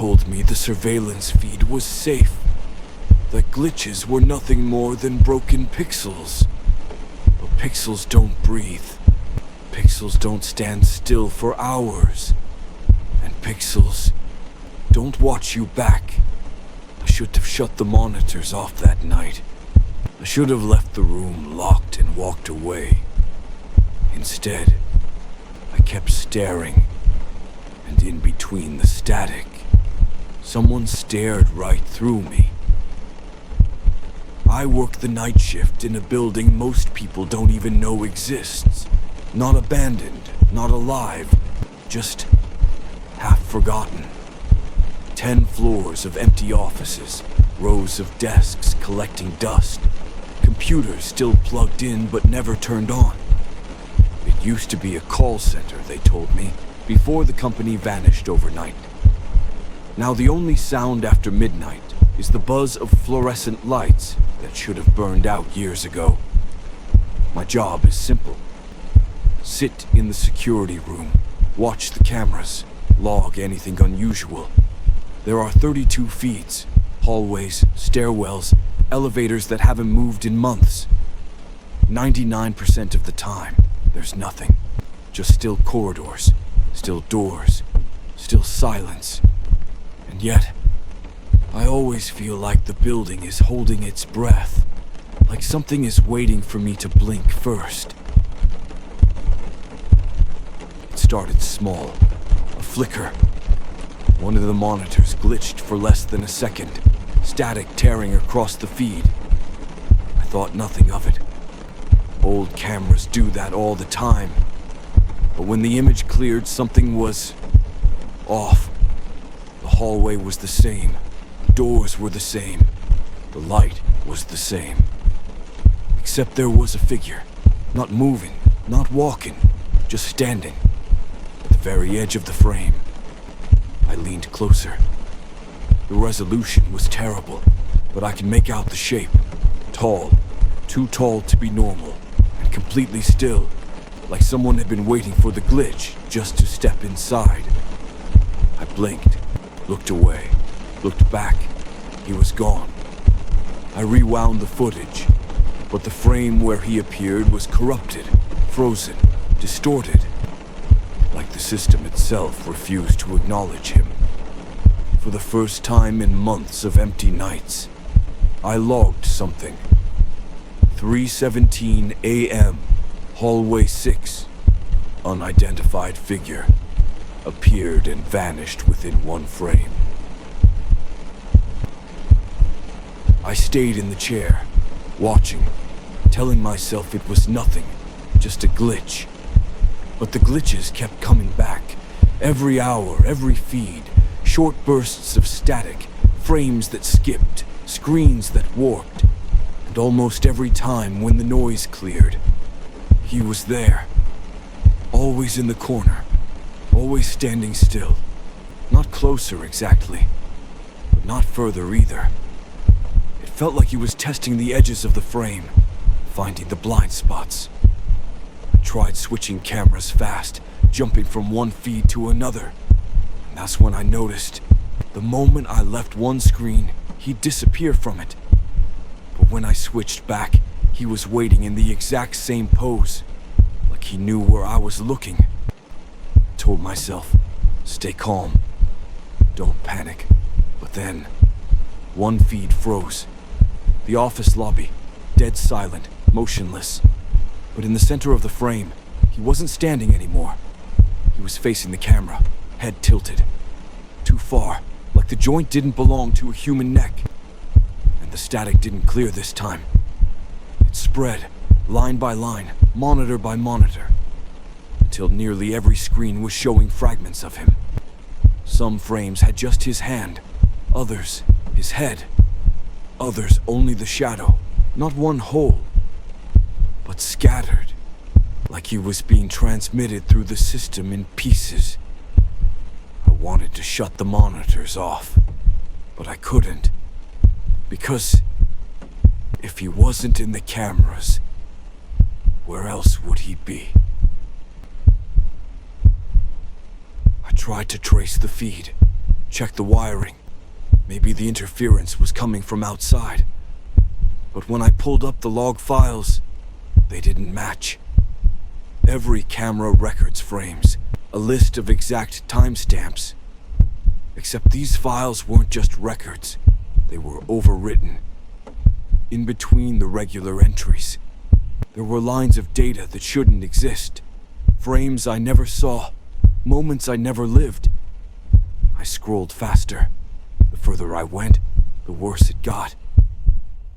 told me the surveillance feed was safe, that glitches were nothing more than broken pixels. But pixels don't breathe. Pixels don't stand still for hours. And pixels don't watch you back. I should have shut the monitors off that night. I should have left the room locked and walked away. Instead, I kept staring, and in between the static, someone stared right through me. I work the night shift in a building most people don't even know exists. Not abandoned, not alive, just half forgotten. 10 floors of empty offices, rows of desks collecting dust, computers still plugged in but never turned on. It used to be a call center, they told me, before the company vanished overnight. Now the only sound after midnight is the buzz of fluorescent lights that should have burned out years ago. My job is simple. Sit in the security room, watch the cameras, log anything unusual. There are 32 feeds, hallways, stairwells, elevators that haven't moved in months. 99% of the time, there's nothing. Just still corridors, still doors, still silence. And yet, I always feel like the building is holding its breath, like something is waiting for me to blink first. It started small, a flicker. One of the monitors glitched for less than a second, static tearing across the feed. I thought nothing of it. Old cameras do that all the time. But when the image cleared, something was off. The hallway was the same. The doors were the same. The light was the same. Except there was a figure. Not moving, not walking, just standing. At the very edge of the frame. I leaned closer. The resolution was terrible, but I could make out the shape. Tall, too tall to be normal, and completely still, like someone had been waiting for the glitch just to step inside. I blinked, looked away, looked back. He was gone. I rewound the footage, but the frame where he appeared was corrupted, frozen, distorted, like the system itself refused to acknowledge him. For the first time in months of empty nights, I logged something. 3:17 a.m., hallway 6, unidentified figure, appeared and vanished within one frame. I stayed in the chair, watching, telling myself it was nothing, just a glitch. But the glitches kept coming back, every hour, every feed, short bursts of static, frames that skipped, screens that warped. And almost every time when the noise cleared, he was there. Always in the corner, always standing still. Not closer exactly, but not further either. It felt like he was testing the edges of the frame, finding the blind spots. I tried switching cameras fast, jumping from one feed to another. And that's when I noticed, the moment I left one screen, he'd disappear from it. But when I switched back, he was waiting in the exact same pose, like he knew where I was looking. I told myself, stay calm, don't panic. But then, one feed froze. The office lobby, dead silent, motionless. But in the center of the frame, he wasn't standing anymore. He was facing the camera, head tilted. Too far, like the joint didn't belong to a human neck. And the static didn't clear this time. It spread, line by line, monitor by monitor, until nearly every screen was showing fragments of him. Some frames had just his hand, others his head, others only the shadow, not one whole, but scattered, like he was being transmitted through the system in pieces. I wanted to shut the monitors off, but I couldn't, because if he wasn't in the cameras, where else would he be? I tried to trace the feed, checked the wiring. Maybe the interference was coming from outside. But when I pulled up the log files, they didn't match. Every camera records frames, a list of exact timestamps. Except these files weren't just records, they were overwritten. In between the regular entries, there were lines of data that shouldn't exist. Frames I never saw, moments I never lived. I scrolled faster. The further I went, the worse it got.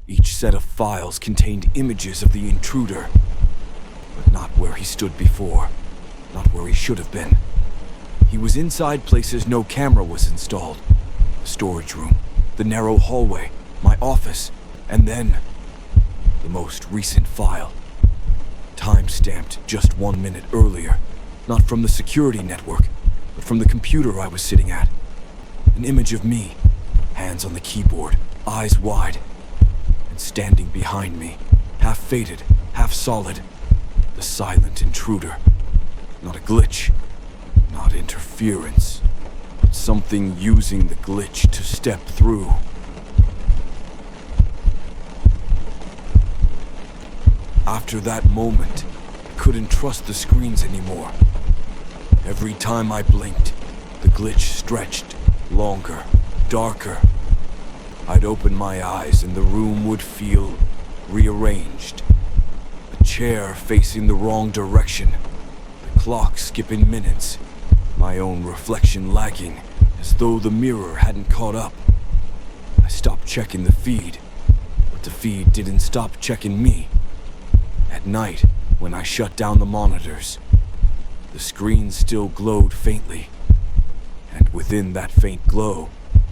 Each set of files contained images of the intruder, but not where he stood before, not where he should have been. He was inside places no camera was installed. The storage room, the narrow hallway, my office, and then the most recent file. Time-stamped just 1 minute earlier, not from the security network, but from the computer I was sitting at. An image of me, hands on the keyboard, eyes wide, and standing behind me, half faded, half solid, the silent intruder. Not a glitch, not interference, but something using the glitch to step through. After that moment, I couldn't trust the screens anymore. Every time I blinked, the glitch stretched longer, darker. I'd open my eyes and the room would feel rearranged. A chair facing the wrong direction, the clock skipping minutes, my own reflection lagging, as though the mirror hadn't caught up. I stopped checking the feed, but the feed didn't stop checking me. At night, when I shut down the monitors, the screen still glowed faintly, and within that faint glow,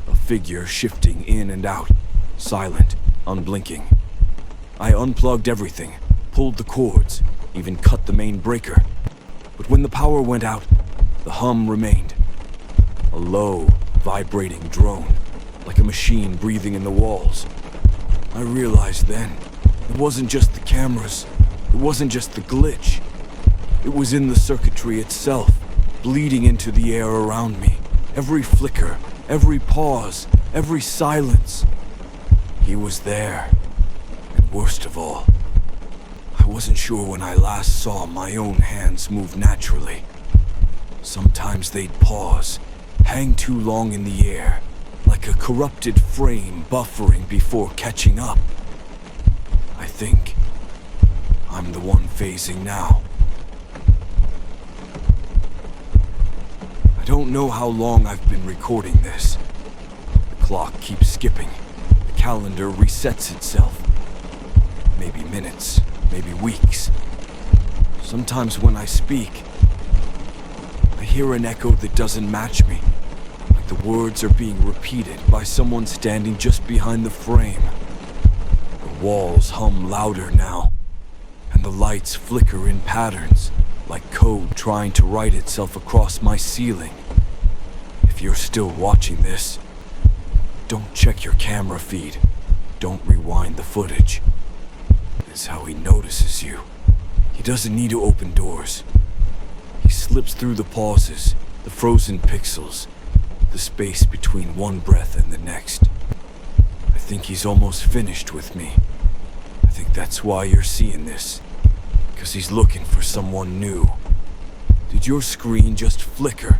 a figure shifting in and out, silent, unblinking. I unplugged everything, pulled the cords, even cut the main breaker. But when the power went out, the hum remained. A low, vibrating drone, like a machine breathing in the walls. I realized then, it wasn't just the cameras, it wasn't just the glitch. It was in the circuitry itself, bleeding into the air around me. Every flicker, every pause, every silence. He was there. And worst of all, I wasn't sure when I last saw my own hands move naturally. Sometimes they'd pause, hang too long in the air, like a corrupted frame buffering before catching up. I think I'm the one phasing now. I don't know how long I've been recording this. The clock keeps skipping. The calendar resets itself. Maybe minutes, maybe weeks. Sometimes when I speak, I hear an echo that doesn't match me. Like the words are being repeated by someone standing just behind the frame. The walls hum louder now, and the lights flicker in patterns, like code trying to write itself across my ceiling. If you're still watching this, don't check your camera feed. Don't rewind the footage. This is how he notices you. He doesn't need to open doors. He slips through the pauses, the frozen pixels, the space between one breath and the next. I think he's almost finished with me. I think that's why you're seeing this. Because he's looking for someone new. Did your screen just flicker?